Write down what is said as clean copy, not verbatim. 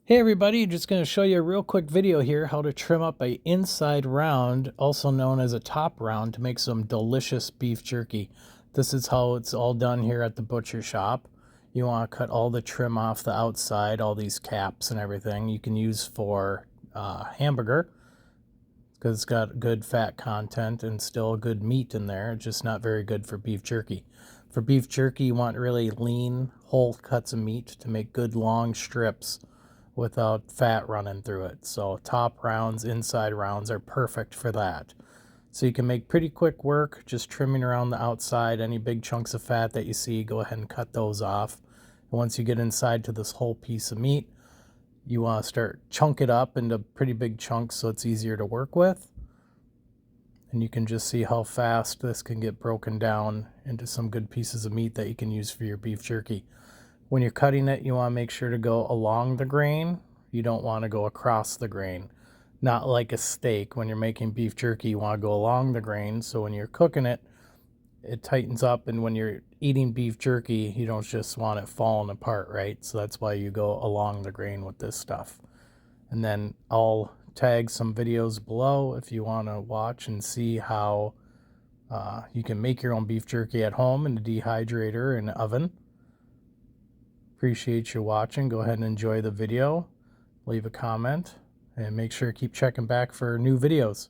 Hey everybody, just going to show you a real quick video here how to trim up a inside round, also known as a top round, to make some delicious beef jerky. This is how it's all done here at the butcher shop. You want to cut all the trim off the outside, all these caps and everything you can use for hamburger because it's got good fat content and still good meat in there, just not very good for beef jerky. For beef jerky, you want really lean, whole cuts of meat to make good long strips without fat running through it. So top rounds, inside rounds are perfect for that. So you can make pretty quick work just trimming around the outside. Any big chunks of fat that you see, go ahead and cut those off. And once you get inside to this whole piece of meat, you want to start chunk it up into pretty big chunks so it's easier to work with. And you can just see how fast this can get broken down into some good pieces of meat that you can use for your beef jerky. When you're cutting it, you want to make sure to go along the grain. You don't want to go across the grain. Not like a steak. When you're making beef jerky, you want to go along the grain, so when you're cooking it, it tightens up, and when you're eating beef jerky, you don't just want it falling apart, right? So that's why you go along the grain with this stuff. And then I'll tag some videos below if you want to watch and see how you can make your own beef jerky at home in a dehydrator and oven. Appreciate you watching. Go ahead and enjoy the video. Leave a comment and make sure to keep checking back for new videos.